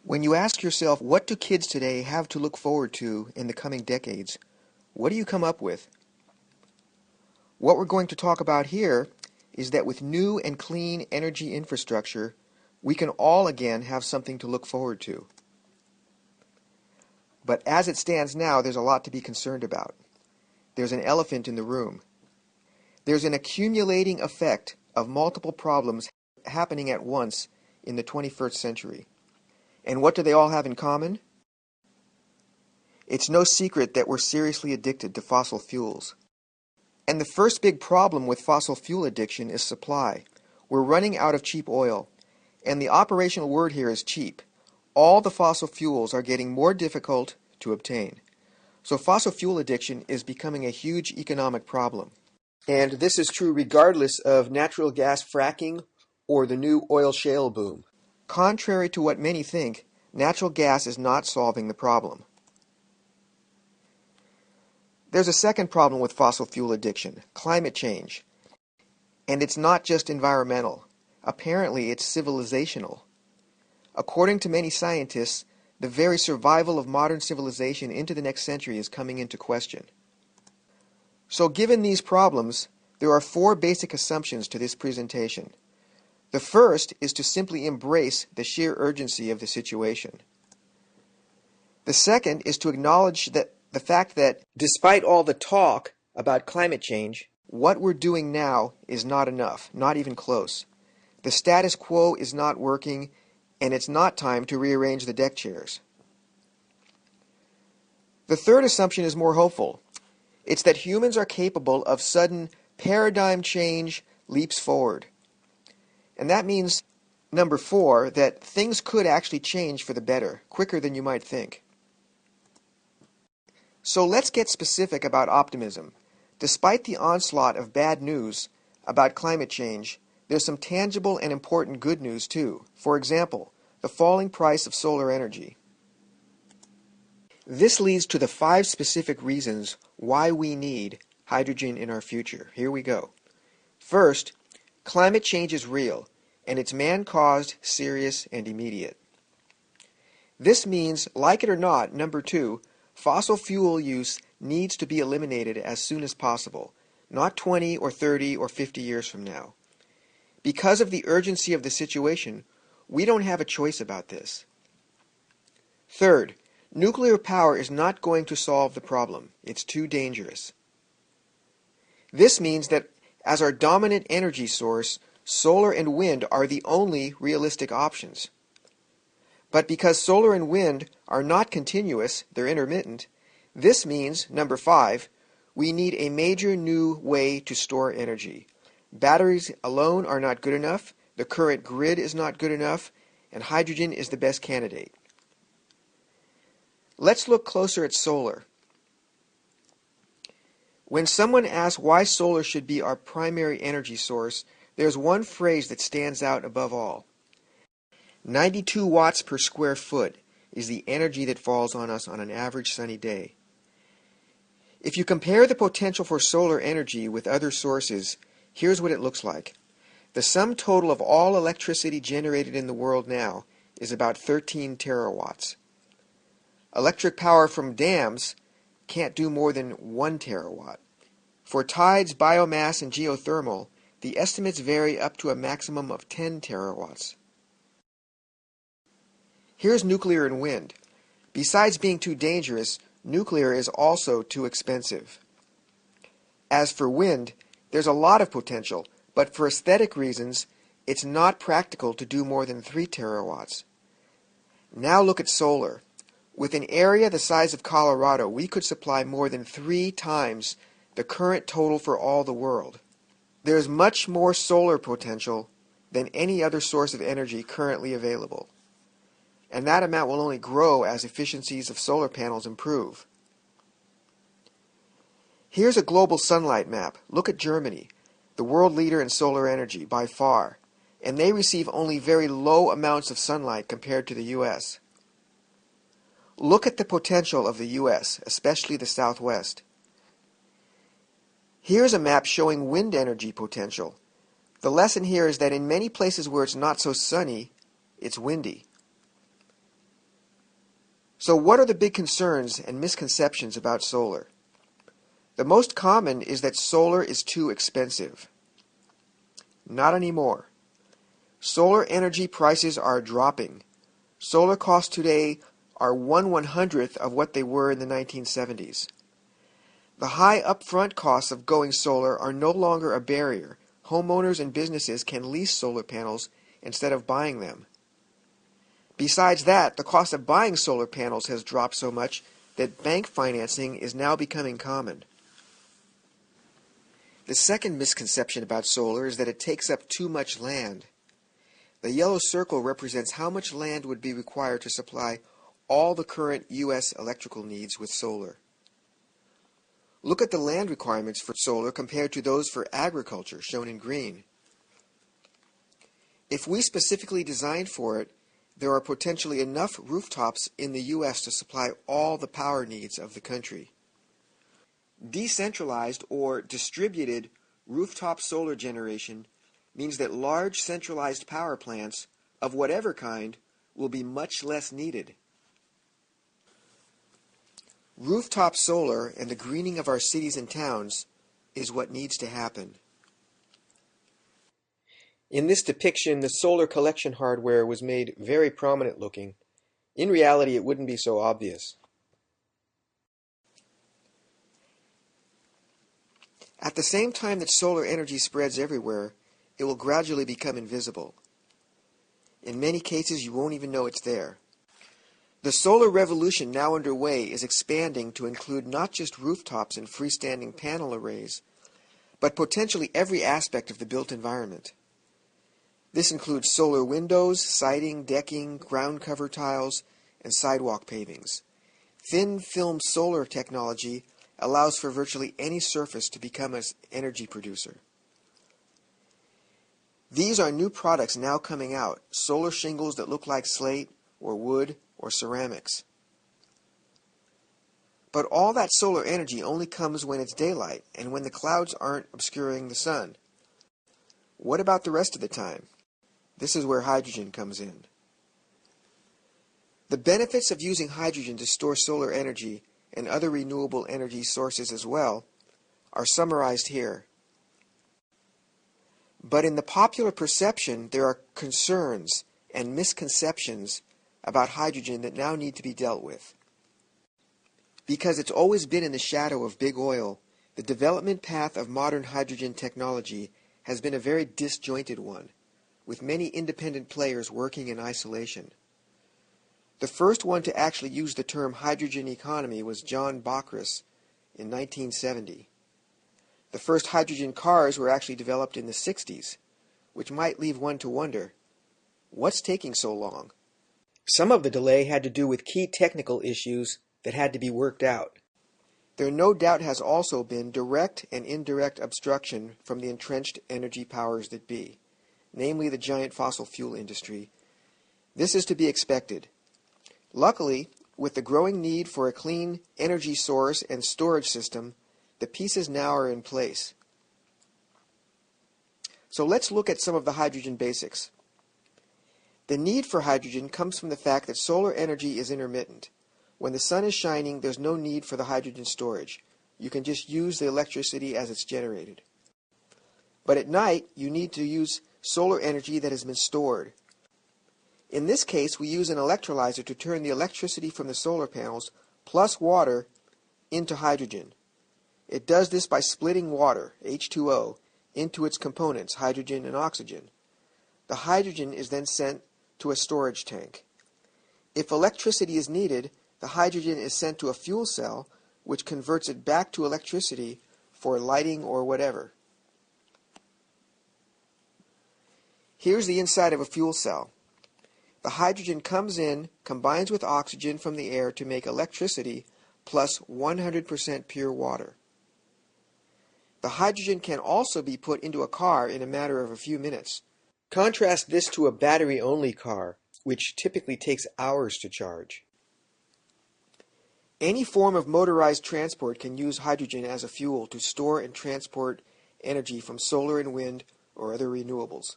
When you ask yourself, what do kids today have to look forward to in the coming decades, what do you come up with? What we're going to talk about here is that with new and clean energy infrastructure, we can all again have something to look forward to. But as it stands now, there's a lot to be concerned about. There's an elephant in the room. There's an accumulating effect of multiple problems happening at once in the 21st century. And what do they all have in common? It's no secret that we're seriously addicted to fossil fuels. And the first big problem with fossil fuel addiction is supply. We're running out of cheap oil. And the operational word here is cheap. All the fossil fuels are getting more difficult to obtain. So fossil fuel addiction is becoming a huge economic problem. And this is true regardless of natural gas fracking or the new oil shale boom. Contrary to what many think, natural gas is not solving the problem. There's a second problem with fossil fuel addiction, climate change. And it's not just environmental. Apparently, it's civilizational. According to many scientists, the very survival of modern civilization into the next century is coming into question. So given these problems, there are four basic assumptions to this presentation. The first is to simply embrace the sheer urgency of the situation. The second is to acknowledge that the fact that despite all the talk about climate change, what we're doing now is not enough, not even close. The status quo is not working, and it's not time to rearrange the deck chairs. The third assumption is more hopeful. It's that humans are capable of sudden paradigm change leaps forward. And that means, number 4, that things could actually change for the better, quicker than you might think. So let's get specific about optimism. Despite the onslaught of bad news about climate change, there's some tangible and important good news too. For example, the falling price of solar energy. This leads to the 5 specific reasons why we need hydrogen in our future. Here we go. First, climate change is real, and it's man-caused, serious, and immediate. This means, like it or not, number 2, fossil fuel use needs to be eliminated as soon as possible, not 20 or 30 or 50 years from now. Because of the urgency of the situation, we don't have a choice about this. Third, nuclear power is not going to solve the problem. It's too dangerous. This means that as our dominant energy source, solar and wind are the only realistic options. But because solar and wind are not continuous, they're intermittent, this means, number 5, we need a major new way to store energy. Batteries alone are not good enough, the current grid is not good enough, and hydrogen is the best candidate. Let's look closer at solar. When someone asks why solar should be our primary energy source, there's one phrase that stands out above all. 92 watts per square foot is the energy that falls on us on an average sunny day. If you compare the potential for solar energy with other sources, here's what it looks like. The sum total of all electricity generated in the world now is about 13 terawatts. Electric power from dams can't do more than 1 terawatt. For tides, biomass, and geothermal, the estimates vary up to a maximum of 10 terawatts. Here's nuclear and wind. Besides being too dangerous, nuclear is also too expensive. As for wind, there's a lot of potential, but for aesthetic reasons, it's not practical to do more than 3 terawatts. Now look at solar. With an area the size of Colorado, we could supply more than 3 times the current total for all the world. There's much more solar potential than any other source of energy currently available. And that amount will only grow as efficiencies of solar panels improve. Here's a global sunlight map. Look at Germany, the world leader in solar energy by far, and they receive only very low amounts of sunlight compared to the U.S. Look at the potential of the U.S., especially the Southwest. Here's a map showing wind energy potential. The lesson here is that in many places where it's not so sunny, it's windy. So what are the big concerns and misconceptions about solar? The most common is that solar is too expensive. Not anymore. Solar energy prices are dropping. Solar costs today are 1/100th of what they were in the 1970s. The high upfront costs of going solar are no longer a barrier. Homeowners and businesses can lease solar panels instead of buying them. Besides that, the cost of buying solar panels has dropped so much that bank financing is now becoming common. The second misconception about solar is that it takes up too much land. The yellow circle represents how much land would be required to supply all the current U.S. electrical needs with solar. Look at the land requirements for solar compared to those for agriculture, shown in green. If we specifically designed for it, there are potentially enough rooftops in the U.S. to supply all the power needs of the country. Decentralized or distributed rooftop solar generation means that large centralized power plants of whatever kind will be much less needed. Rooftop solar and the greening of our cities and towns is what needs to happen. In this depiction, the solar collection hardware was made very prominent looking. In reality, it wouldn't be so obvious. At the same time that solar energy spreads everywhere, it will gradually become invisible. In many cases, you won't even know it's there. The solar revolution now underway is expanding to include not just rooftops and freestanding panel arrays, but potentially every aspect of the built environment. This includes solar windows, siding, decking, ground cover tiles, and sidewalk pavings. Thin film solar technology allows for virtually any surface to become an energy producer. These are new products now coming out, solar shingles that look like slate or wood or ceramics. But all that solar energy only comes when it's daylight and when the clouds aren't obscuring the sun. What about the rest of the time? This is where hydrogen comes in. The benefits of using hydrogen to store solar energy and other renewable energy sources as well are summarized here. But in the popular perception, there are concerns and misconceptions about hydrogen that now need to be dealt with. Because it's always been in the shadow of big oil, the development path of modern hydrogen technology has been a very disjointed one, with many independent players working in isolation. The first one to actually use the term hydrogen economy was John Bockris in 1970. The first hydrogen cars were actually developed in the 60s, which might leave one to wonder, what's taking so long? Some of the delay had to do with key technical issues that had to be worked out. There no doubt has also been direct and indirect obstruction from the entrenched energy powers that be, namely the giant fossil fuel industry. This is to be expected. Luckily, with the growing need for a clean energy source and storage system, the pieces now are in place. So let's look at some of the hydrogen basics. The need for hydrogen comes from the fact that solar energy is intermittent. When the sun is shining, there's no need for the hydrogen storage. You can just use the electricity as it's generated. But at night, you need to use solar energy that has been stored. In this case, we use an electrolyzer to turn the electricity from the solar panels plus water into hydrogen. It does this by splitting water, H2O, into its components, hydrogen and oxygen. The hydrogen is then sent to a storage tank. If electricity is needed, the hydrogen is sent to a fuel cell, which converts it back to electricity for lighting or whatever. Here's the inside of a fuel cell. The hydrogen comes in, combines with oxygen from the air to make electricity plus 100% pure water. The hydrogen can also be put into a car in a matter of a few minutes. Contrast this to a battery-only car, which typically takes hours to charge. Any form of motorized transport can use hydrogen as a fuel to store and transport energy from solar and wind or other renewables.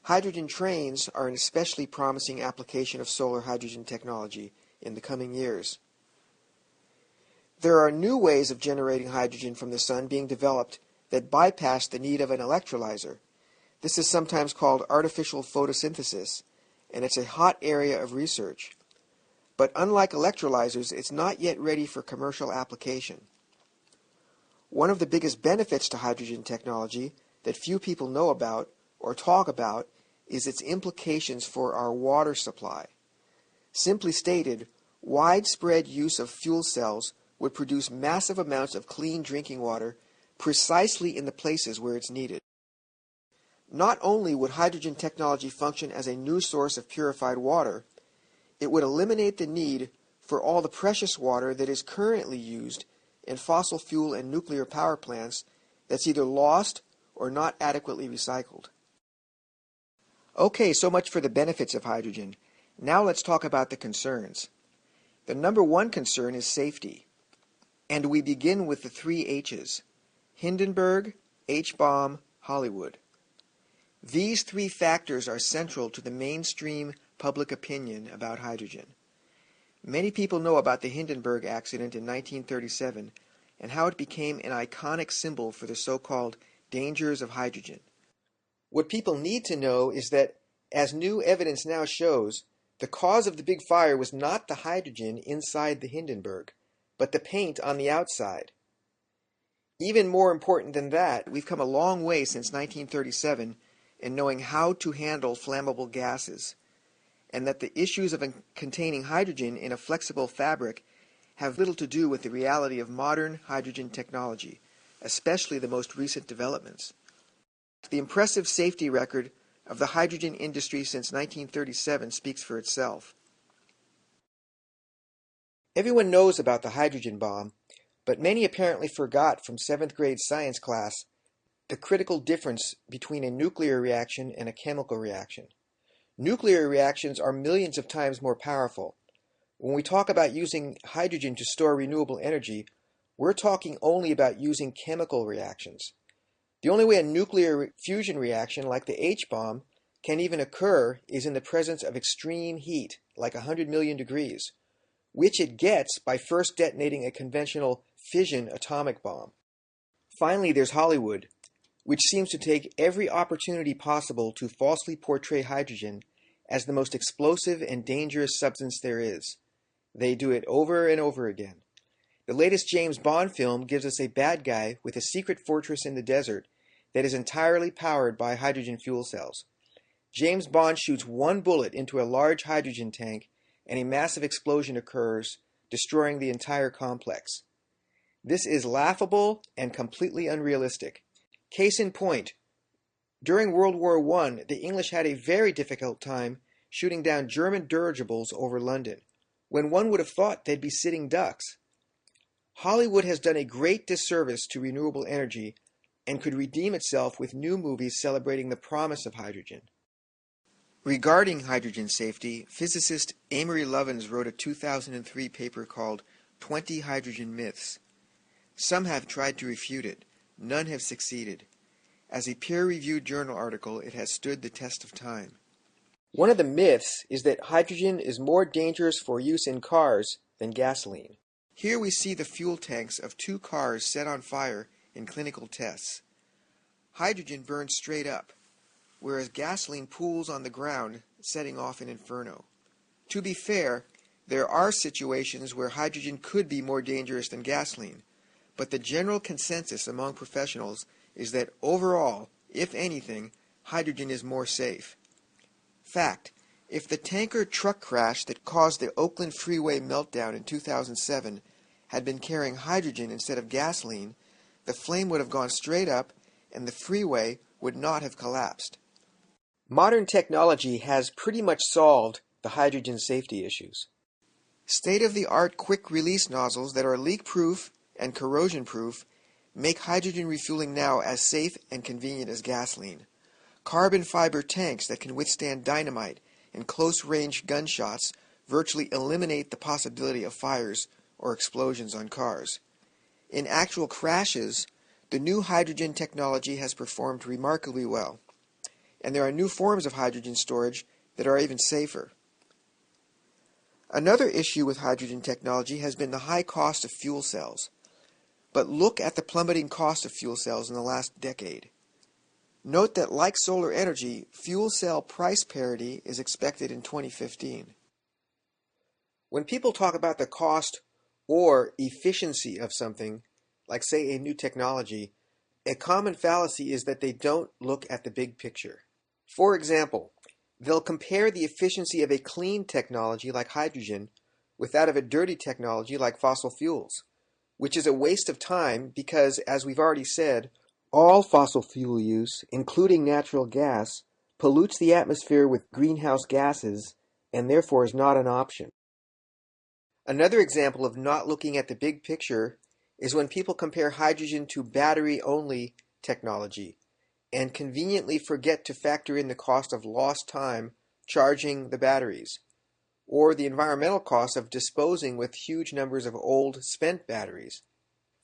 Hydrogen trains are an especially promising application of solar hydrogen technology in the coming years. There are new ways of generating hydrogen from the sun being developed that bypass the need of an electrolyzer. This is sometimes called artificial photosynthesis, and it's a hot area of research. But unlike electrolyzers, it's not yet ready for commercial application. One of the biggest benefits to hydrogen technology that few people know about or talk about is its implications for our water supply. Simply stated, widespread use of fuel cells would produce massive amounts of clean drinking water precisely in the places where it's needed. Not only would hydrogen technology function as a new source of purified water, it would eliminate the need for all the precious water that is currently used in fossil fuel and nuclear power plants that's either lost or not adequately recycled. Okay, so much for the benefits of hydrogen. Now let's talk about the concerns. The number one concern is safety. And we begin with the three H's: Hindenburg, H-bomb, Hollywood. These three factors are central to the mainstream public opinion about hydrogen. Many people know about the Hindenburg accident in 1937 and how it became an iconic symbol for the so-called dangers of hydrogen. What people need to know is that, as new evidence now shows, the cause of the big fire was not the hydrogen inside the Hindenburg, but the paint on the outside. Even more important than that, we've come a long way since 1937 in knowing how to handle flammable gases, and that the issues of containing hydrogen in a flexible fabric have little to do with the reality of modern hydrogen technology, especially the most recent developments. The impressive safety record of the hydrogen industry since 1937 speaks for itself. Everyone knows about the hydrogen bomb, but many apparently forgot from 7th grade science class the critical difference between a nuclear reaction and a chemical reaction. Nuclear reactions are millions of times more powerful. When we talk about using hydrogen to store renewable energy, we're talking only about using chemical reactions. The only way a nuclear fusion reaction like the H-bomb can even occur is in the presence of extreme heat, like 100 million degrees, which it gets by first detonating a conventional fission atomic bomb. Finally, there's Hollywood, which seems to take every opportunity possible to falsely portray hydrogen as the most explosive and dangerous substance there is. They do it over and over again. The latest James Bond film gives us a bad guy with a secret fortress in the desert that is entirely powered by hydrogen fuel cells. James Bond shoots one bullet into a large hydrogen tank and a massive explosion occurs, destroying the entire complex. This is laughable and completely unrealistic. Case in point, during World War I, the English had a very difficult time shooting down German dirigibles over London, when one would have thought they'd be sitting ducks. Hollywood has done a great disservice to renewable energy and could redeem itself with new movies celebrating the promise of hydrogen. Regarding hydrogen safety, physicist Amory Lovins wrote a 2003 paper called 20 Hydrogen Myths. Some have tried to refute it. None have succeeded. As a peer-reviewed journal article, it has stood the test of time. One of the myths is that hydrogen is more dangerous for use in cars than gasoline. Here we see the fuel tanks of two cars set on fire in clinical tests. Hydrogen burns straight up, whereas gasoline pools on the ground, setting off an inferno. To be fair, there are situations where hydrogen could be more dangerous than gasoline, but the general consensus among professionals is that overall, if anything, hydrogen is more safe. Fact, if the tanker truck crash that caused the Oakland freeway meltdown in 2007 had been carrying hydrogen instead of gasoline, the flame would have gone straight up and the freeway would not have collapsed. Modern technology has pretty much solved the hydrogen safety issues. State-of-the-art quick-release nozzles that are leak-proof and corrosion-proof make hydrogen refueling now as safe and convenient as gasoline. Carbon fiber tanks that can withstand dynamite and close-range gunshots virtually eliminate the possibility of fires or explosions on cars. In actual crashes, the new hydrogen technology has performed remarkably well. and there are new forms of hydrogen storage that are even safer. Another issue with hydrogen technology has been the high cost of fuel cells. But look at the plummeting cost of fuel cells in the last decade. Note that, like solar energy, fuel cell price parity is expected in 2015. When people talk about the cost or efficiency of something, like say a new technology, a common fallacy is that they don't look at the big picture. For example, they'll compare the efficiency of a clean technology like hydrogen with that of a dirty technology like fossil fuels, which is a waste of time because, as we've already said, all fossil fuel use, including natural gas, pollutes the atmosphere with greenhouse gases and therefore is not an option. Another example of not looking at the big picture is when people compare hydrogen to battery-only technology and conveniently forget to factor in the cost of lost time charging the batteries, or the environmental costs of disposing with huge numbers of old, spent batteries.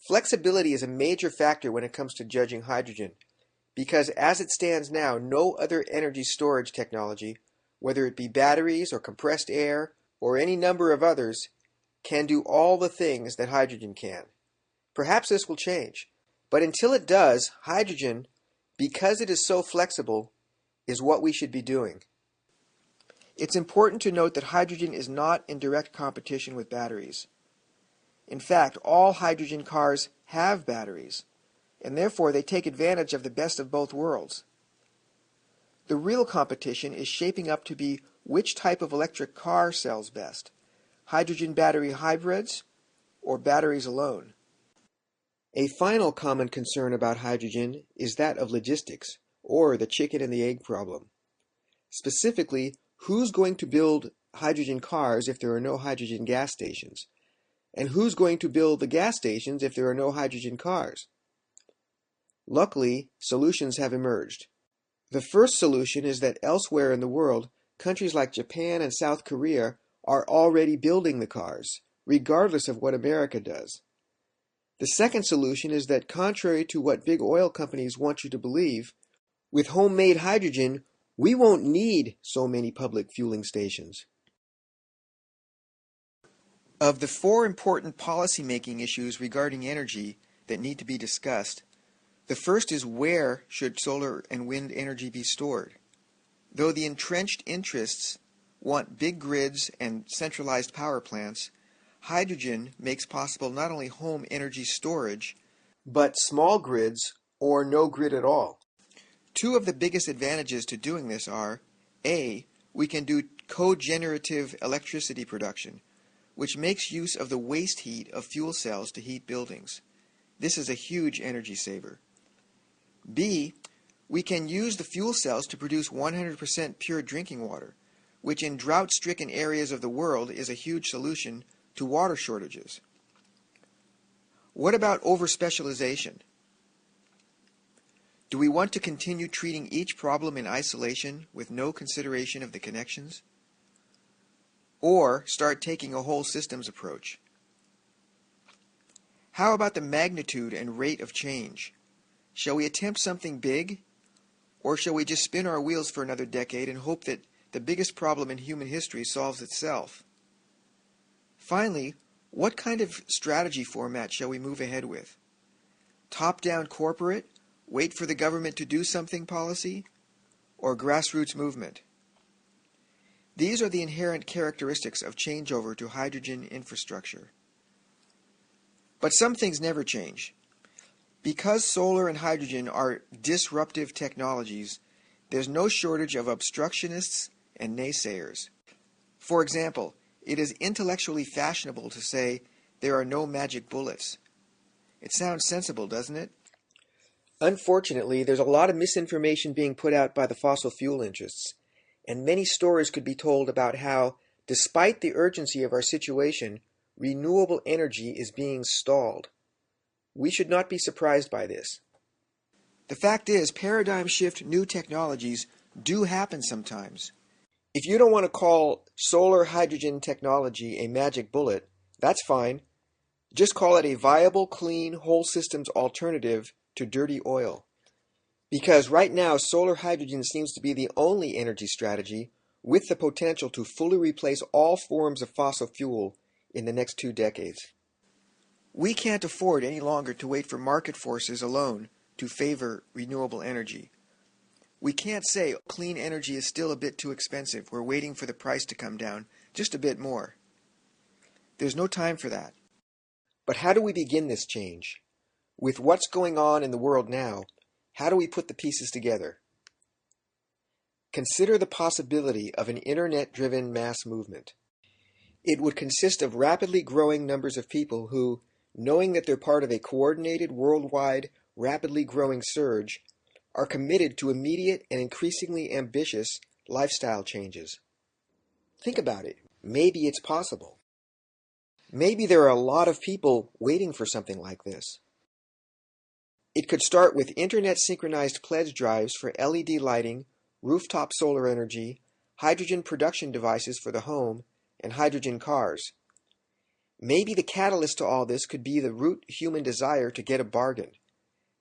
Flexibility is a major factor when it comes to judging hydrogen, because as it stands now, no other energy storage technology, whether it be batteries or compressed air or any number of others, can do all the things that hydrogen can. Perhaps this will change, but until it does, hydrogen, because it is so flexible, is what we should be doing. It's important to note that hydrogen is not in direct competition with batteries. In fact, all hydrogen cars have batteries, and therefore they take advantage of the best of both worlds. The real competition is shaping up to be which type of electric car sells best, hydrogen battery hybrids or batteries alone. A final common concern about hydrogen is that of logistics, or the chicken and the egg problem. Specifically, who's going to build hydrogen cars if there are no hydrogen gas stations? And who's going to build the gas stations if there are no hydrogen cars? Luckily, solutions have emerged. The first solution is that elsewhere in the world, countries like Japan and South Korea are already building the cars, regardless of what America does. The second solution is that, contrary to what big oil companies want you to believe, with homemade hydrogen, we won't need so many public fueling stations. Of the four important policy-making issues regarding energy that need to be discussed, the first is where should solar and wind energy be stored. Though the entrenched interests want big grids and centralized power plants, hydrogen makes possible not only home energy storage, but small grids or no grid at all. Two of the biggest advantages to doing this are, A, we can do cogenerative electricity production, which makes use of the waste heat of fuel cells to heat buildings. This is a huge energy saver. B, we can use the fuel cells to produce 100% pure drinking water, which in drought-stricken areas of the world is a huge solution to water shortages. What about over-specialization? Do we want to continue treating each problem in isolation with no consideration of the connections? Or start taking a whole systems approach? How about the magnitude and rate of change? Shall we attempt something big? Or shall we just spin our wheels for another decade and hope that the biggest problem in human history solves itself? Finally, what kind of strategy format shall we move ahead with? Top-down corporate, wait for the government to do something policy, or grassroots movement? These are the inherent characteristics of changeover to hydrogen infrastructure. But some things never change. Because solar and hydrogen are disruptive technologies, there's no shortage of obstructionists and naysayers. For example, it is intellectually fashionable to say there are no magic bullets. It sounds sensible, doesn't it? Unfortunately, there's a lot of misinformation being put out by the fossil fuel interests, and many stories could be told about how, despite the urgency of our situation, renewable energy is being stalled. We should not be surprised by this. The fact is, paradigm shift new technologies do happen sometimes. If you don't want to call solar hydrogen technology a magic bullet, that's fine. Just call it a viable, clean, whole systems alternative to dirty oil. Because right now, solar hydrogen seems to be the only energy strategy with the potential to fully replace all forms of fossil fuel in the next 2 decades. We can't afford any longer to wait for market forces alone to favor renewable energy. We can't say clean energy is still a bit too expensive. We're waiting for the price to come down just a bit more. There's no time for that. But how do we begin this change? With what's going on in the world now, how do we put the pieces together? Consider the possibility of an internet-driven mass movement. It would consist of rapidly growing numbers of people who, knowing that they're part of a coordinated worldwide, rapidly growing surge, are committed to immediate and increasingly ambitious lifestyle changes. Think about it. Maybe it's possible. Maybe there are a lot of people waiting for something like this. It could start with internet-synchronized pledge drives for LED lighting, rooftop solar energy, hydrogen production devices for the home, and hydrogen cars. Maybe the catalyst to all this could be the root human desire to get a bargain.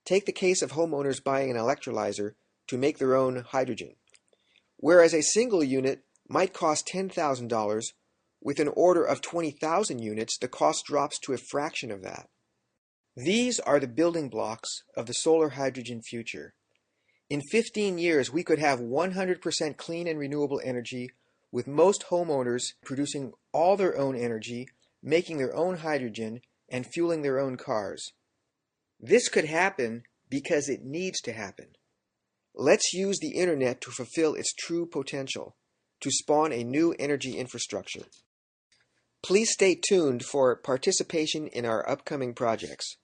Take the case of homeowners buying an electrolyzer to make their own hydrogen. Whereas a single unit might cost $10,000, with an order of 20,000 units, the cost drops to a fraction of that. These are the building blocks of the solar hydrogen future. In 15 years, we could have 100% clean and renewable energy, with most homeowners producing all their own energy, making their own hydrogen, and fueling their own cars. This could happen because it needs to happen. Let's use the internet to fulfill its true potential, to spawn a new energy infrastructure. Please stay tuned for participation in our upcoming projects.